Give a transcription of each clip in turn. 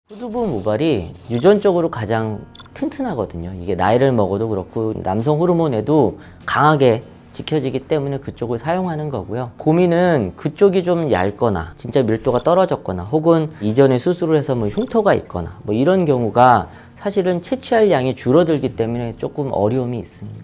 후두부 모발이 유전적으로 가장 튼튼하거든요. 이게 나이를 먹어도 그렇고 남성 호르몬에도 강하게 지켜지기 때문에 그쪽을 사용하는 거고요. 고민은 그쪽이 좀 얇거나 진짜 밀도가 떨어졌거나 혹은 이전에 수술을 해서 뭐 흉터가 있거나 뭐 이런 경우가 사실은 채취할 양이 줄어들기 때문에 조금 어려움이 있습니다.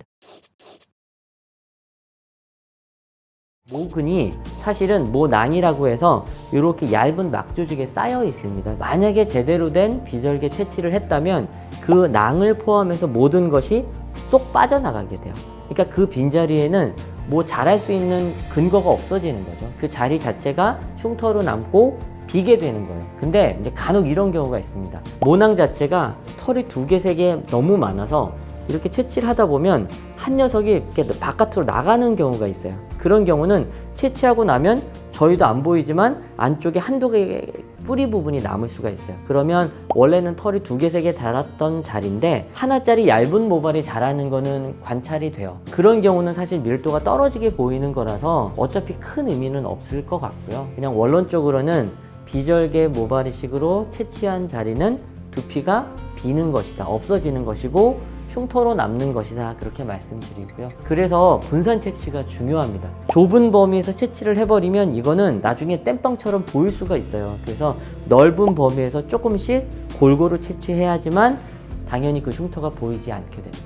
모근이 사실은 모낭이라고 해서 이렇게 얇은 막 조직에 쌓여 있습니다. 만약에 제대로 된 비절개 채취를 했다면 그 낭을 포함해서 모든 것이 쏙 빠져나가게 돼요. 그러니까 그 빈자리에는 뭐 자랄 수 있는 근거가 없어지는 거죠. 그 자리 자체가 흉터로 남고 비게 되는 거예요. 근데 이제 간혹 이런 경우가 있습니다. 모낭 자체가 털이 2개, 3개 너무 많아서 이렇게 채취를 하다 보면 한 녀석이 이렇게 바깥으로 나가는 경우가 있어요. 그런 경우는 채취하고 나면 저희도 안 보이지만 안쪽에 한두 개의 뿌리 부분이 남을 수가 있어요. 그러면 원래는 털이 2개, 3개 자랐던 자리인데 하나짜리 얇은 모발이 자라는 거는 관찰이 돼요. 그런 경우는 사실 밀도가 떨어지게 보이는 거라서 어차피 큰 의미는 없을 것 같고요. 그냥 원론적으로는 비절개 모발이식으로 채취한 자리는 두피가 비는 것이다, 없어지는 것이고 흉터로 남는 것이다, 그렇게 말씀드리고요. 그래서 분산 채취가 중요합니다. 좁은 범위에서 채취를 해버리면 이거는 나중에 땜빵처럼 보일 수가 있어요. 그래서 넓은 범위에서 조금씩 골고루 채취해야지만 당연히 그 흉터가 보이지 않게 됩니다.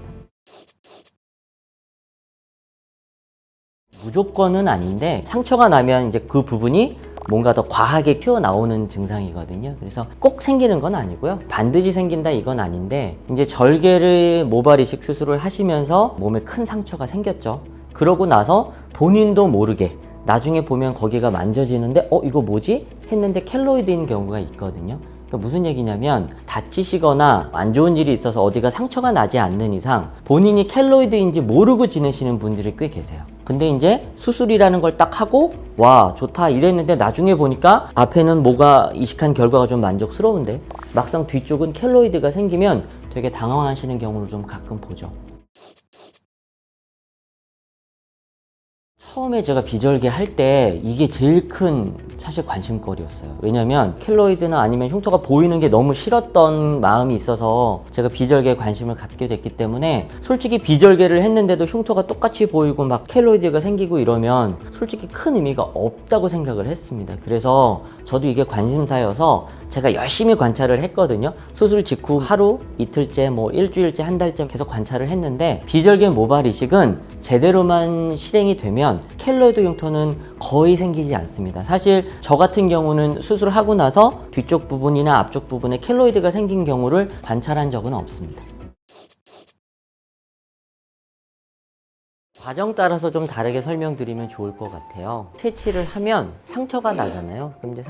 무조건은 아닌데 상처가 나면 이제 그 부분이 뭔가 더 과하게 튀어나오는 증상이거든요. 그래서 꼭 생기는 건 아니고요. 반드시 생긴다 이건 아닌데 이제 절개를 모발 이식 수술을 하시면서 몸에 큰 상처가 생겼죠. 그러고 나서 본인도 모르게 나중에 보면 거기가 만져지는데 이거 뭐지? 했는데 켈로이드인 경우가 있거든요. 그러니까 무슨 얘기냐면 다치시거나 안 좋은 일이 있어서 어디가 상처가 나지 않는 이상 본인이 켈로이드인지 모르고 지내시는 분들이 꽤 계세요. 근데 이제 수술이라는 걸 딱 하고 와 좋다 이랬는데 나중에 보니까 앞에는 뭐가 이식한 결과가 좀 만족스러운데 막상 뒤쪽은 켈로이드가 생기면 되게 당황하시는 경우를 좀 가끔 보죠. 처음에 제가 비절개 할 때 이게 제일 큰 사실 관심거리였어요. 왜냐면 켈로이드나 아니면 흉터가 보이는 게 너무 싫었던 마음이 있어서 제가 비절개에 관심을 갖게 됐기 때문에 솔직히 비절개를 했는데도 흉터가 똑같이 보이고 막 켈로이드가 생기고 이러면 솔직히 큰 의미가 없다고 생각을 했습니다. 그래서 저도 이게 관심사여서 제가 열심히 관찰을 했거든요. 수술 직후 하루, 이틀째, 뭐 일주일째, 한 달째 계속 관찰을 했는데 비절개 모발 이식은 제대로만 실행이 되면 켈로이드 흉터는 거의 생기지 않습니다. 사실 저 같은 경우는 수술을 하고 나서 뒤쪽 부분이나 앞쪽 부분에 켈로이드가 생긴 경우를 관찰한 적은 없습니다. 과정 따라서 좀 다르게 설명드리면 좋을 것 같아요. 채취를 하면 상처가 나잖아요. 그럼 이제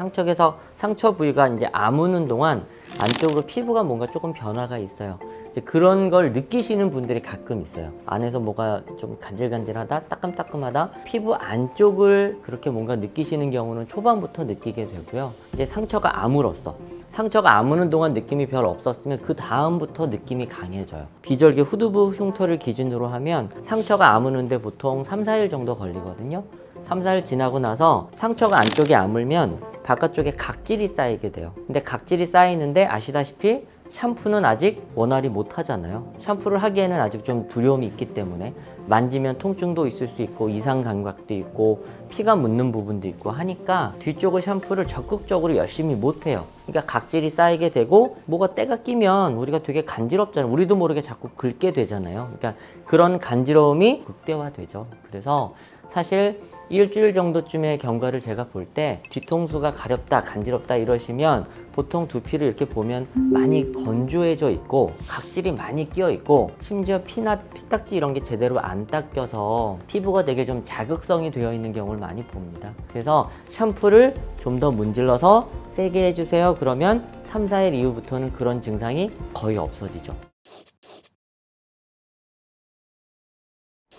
상처 부위가 이제 아무는 동안 안쪽으로 피부가 뭔가 조금 변화가 있어요. 이제 그런 걸 느끼시는 분들이 가끔 있어요. 안에서 뭐가 좀 간질간질하다, 따끔따끔하다, 피부 안쪽을 그렇게 뭔가 느끼시는 경우는 초반부터 느끼게 되고요. 이제 상처가 아물었어. 상처가 아무는 동안 느낌이 별 없었으면 그 다음부터 느낌이 강해져요. 비절개 후두부 흉터를 기준으로 하면 상처가 아무는데 보통 3, 4일 정도 걸리거든요. 3, 4일 지나고 나서 상처가 안쪽에 아물면 바깥쪽에 각질이 쌓이게 돼요. 근데 각질이 쌓이는데 아시다시피 샴푸는 아직 원활히 못 하잖아요. 샴푸를 하기에는 아직 좀 두려움이 있기 때문에 만지면 통증도 있을 수 있고 이상 감각도 있고 피가 묻는 부분도 있고 하니까 뒤쪽을 샴푸를 적극적으로 열심히 못 해요. 그러니까 각질이 쌓이게 되고 뭐가 때가 끼면 우리가 되게 간지럽잖아요. 우리도 모르게 자꾸 긁게 되잖아요. 그러니까 그런 간지러움이 극대화되죠. 그래서 사실 일주일 정도쯤의 경과를 제가 볼 때 뒤통수가 가렵다, 간지럽다 이러시면 보통 두피를 이렇게 보면 많이 건조해져 있고 각질이 많이 끼어 있고 심지어 피나 피딱지 이런 게 제대로 안 닦여서 피부가 되게 좀 자극성이 되어 있는 경우를 많이 봅니다. 그래서 샴푸를 좀 더 문질러서 세게 해주세요. 그러면 3, 4일 이후부터는 그런 증상이 거의 없어지죠.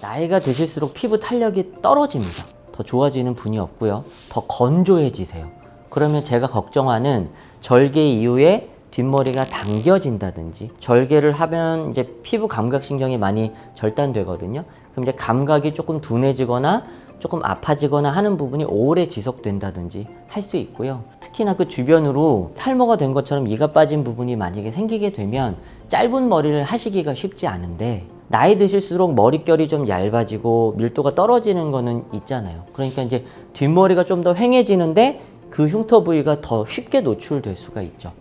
나이가 드실수록 피부 탄력이 떨어집니다. 더 좋아지는 분이 없고요. 더 건조해지세요. 그러면 제가 걱정하는 절개 이후에 뒷머리가 당겨진다든지 절개를 하면 이제 피부 감각신경이 많이 절단되거든요. 그럼 이제 감각이 조금 둔해지거나 조금 아파지거나 하는 부분이 오래 지속된다든지 할 수 있고요. 특히나 그 주변으로 탈모가 된 것처럼 이가 빠진 부분이 만약에 생기게 되면 짧은 머리를 하시기가 쉽지 않은데 나이 드실수록 머릿결이 좀 얇아지고 밀도가 떨어지는 거는 있잖아요. 그러니까 이제 뒷머리가 좀 더 휑해지는데 그 흉터 부위가 더 쉽게 노출될 수가 있죠.